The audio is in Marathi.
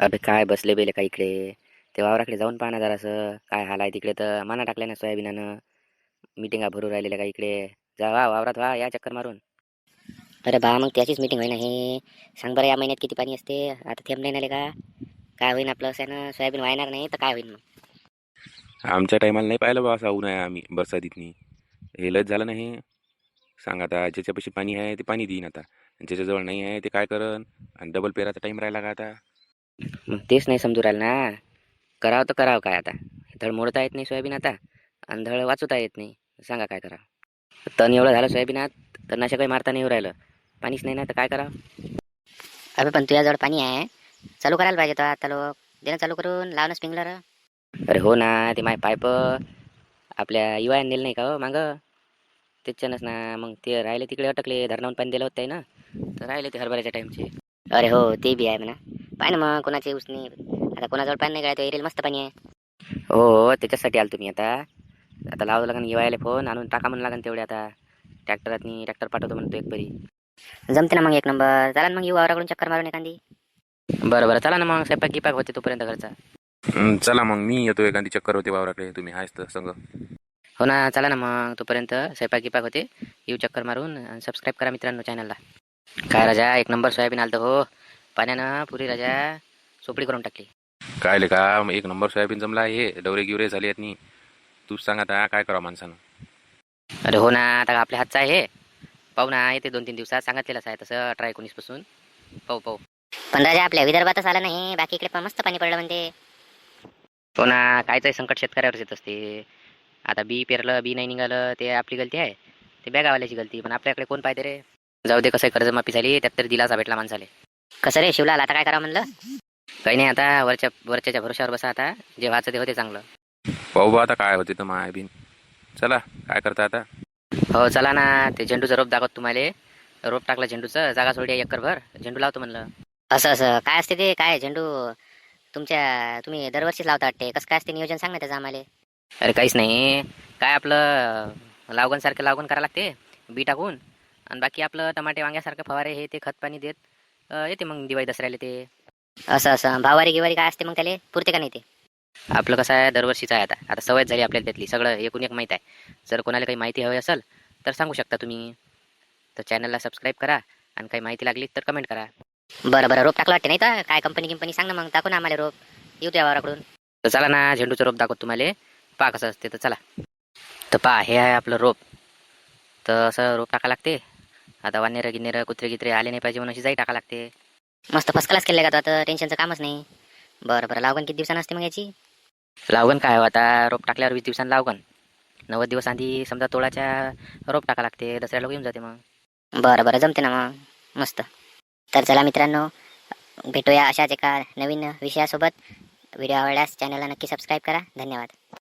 अबे काय बसले बेले का इकडे. ते वावराकडे जाऊन पाहा ना जरासं काय हाल आहे तिकडे. तर माना टाकल्या ना सोयाबीनानं. मिटिंगा भरू राहिलेल्या का इकडे. जा वा वावरात वा या चक्कर मारून. अरे बा मग त्याचीच मीटिंग होईना हे. सांग बरं या महिन्यात किती पाणी असते आता थेंब नाही आले का? काय होईन आपलं असं सोयाबीन वाहणार नाही तर काय होईल मग? आमच्या टायमाला नाही पाहिलं बा असा उन्हाळा आम्ही बरसातीतनी. हे लयच झालं नाही. सांग आता ज्याच्यापाशी पाणी आहे ते पाणी देईन आता, आणि ज्याच्याजवळ नाही आहे ते काय करन. आणि डबल पेराचा टाईम राहिला का आता. मग तेच नाही समजू राहिलं ना. करावं तर करावं काय आता. धड मोडता येत नाही सोयाबीन आता. आणि धड वाचवता येत नाही. सांगा काय करावं. तण एवढं झालं सोयाबीनात. तर नाशक काही मारता नाही येऊ राहिलं. पाणीच नाही ना तर काय करावं. अबे पण तुझ्याजवळ पाणी आहे, चालू करायला पाहिजे तो आता लोक देणं चालू करून लावणं स्प्रिंकलर. अरे हो ना, ते माय पाईप आपल्या युवा नेलं नाही का हो माग. त्याच्यानंच ना मग ते राहिले तिकडे अटकले. धरणावून पाणी दिलं होतं ना. तर राहिले ते हरभऱ्याच्या टाईमचे. अरे हो ते बी आहे म्हणा. पाय ना मग कोणाची उसनी आता कोणाजवळ पाणी नाही काय तो एरियल मस्त पाणी आहे. हो हो त्याच्यासाठी आलो तुम्ही आता. आता लावावं लागेल येवायला फोन आणून टाका म्हणून लागेल तेवढे आता. ट्रॅक्टर पाठवतो म्हणतो एक बरी. जमते ना मग एक नंबर. चला ना मग येऊ वावराकडून चक्कर मारून एखादी. बरं बरं चला ना मग स्वयंपाक गिपाक होते तोपर्यंत घरचा. चला मग मी येतो, एखादी चक्कर होते वावराकडे, तुम्ही आहेच तर संग. हो ना चला ना मग तोपर्यंत स्वयंपाक गिपाक होते. येऊ चक्कर मारून. सबस्क्राईब करा मित्रांनो चॅनलला. काय राजा एक नंबर सोयाबीन आलतं हो. पाण्यानं पुरी राजा चोपडी करून टाकली. काय ले का एक नंबर सोयाबीन जमला आहे. हे डवरे गिवरे झाले आहेत नी. तूच सांग आता काय करावं माणसानं. अरे हो ना आता आपल्या हातचं आहे. पाहू ना येते 2-3 दिवसात सांगितलेलंच आहे तसं 18-19 पासून. पाहू. पण राजा आपल्या विदर्भातच आलं नाही, बाकी इकडे पण मस्त पाणी पडलं म्हणते. हो ना कायचंही संकट शेतकऱ्यावरच येत असते. आता बी पेरलं बी नाही निघालं ते आपली गलती आहे. ते बॅगावाल्याची गलती. पण आपल्याकडे कोण पाहते रे. जाऊ दे कसं कर्जमाफी झाली त्यात तरी दिलासा भेटला माणसाले. कसं रे शिवलाल आता काय करावं म्हणलं? काही नाही आता वरच्याच्या भरोश्यावर बसा आता. जे व्हायचं ते होते चांगलं. पाहू बा आता काय होते तर माय बिन. चला काय करता आता. हो चला ना ते झेंडूचं रोप दाखवत तुम्हाला. रोप टाकलं झेंडूचं जागा सोडी एकरभर झेंडू लावतो म्हणलं. असं काय असते ते काय झेंडू? तुम्ही दरवर्षीच लावता वाटते. कसं काय असते नियोजन सांग ना त्याचं आम्हाला. अरे काहीच नाही. काय आपलं लागवण सारखं लागवण करावं लागते बी टाकून. आणि बाकी आपलं टमाटे वांग्यासारखं फवारे हे ते खत पाणी देत येते मग दिवाळी दसऱ्याला ते. असं भावारी गिवारी काय असते मग त्याला पुरते का नाही ते? आपलं कसं आहे दरवर्षीचं आहे आता सवय झाली आपल्याला त्यातली सगळं एकूण एक माहीत आहे. जर कोणाला काही माहिती हवी असेल तर सांगू शकता तुम्ही. तर चॅनलला सबस्क्राईब करा. आणि काही माहिती लागली तर कमेंट करा. बरं रोप टाकलं वाटते नाही तर काय कंपनी सांग ना मग टाकू ना आम्हाला रोप. येऊ त्या वावराकडून. तर चला ना झेंडूचं रोप दाखवत तुम्हाला. पहा कसं असते तर चला. तर पहा हे आहे आपलं रोप. तर असं रोप टाका लागते. आता वानेरं गिन्नेरं कुत्रे गित्रे आले नाही पाहिजे म्हणून अशी जाई टाका लागते. मस्त फर्स्ट क्लास केलं का तो आता टेन्शनचं कामच नाही. बरं लागून किती दिवसांना असते मग याची? लावगण काय हो आता रोप टाकल्यावर 20 दिवसांनी लावगण. 90 दिवस आधी समजा तोळाच्या रोप टाका लागते. दसऱ्याला येऊन जाते मग. बरं जमते ना मग मस्त. तर चला मित्रांनो, भेटूया अशाच एका नवीन विषयासोबत. व्हिडिओ आवडल्यास चॅनलला नक्की सबस्क्राईब करा. धन्यवाद.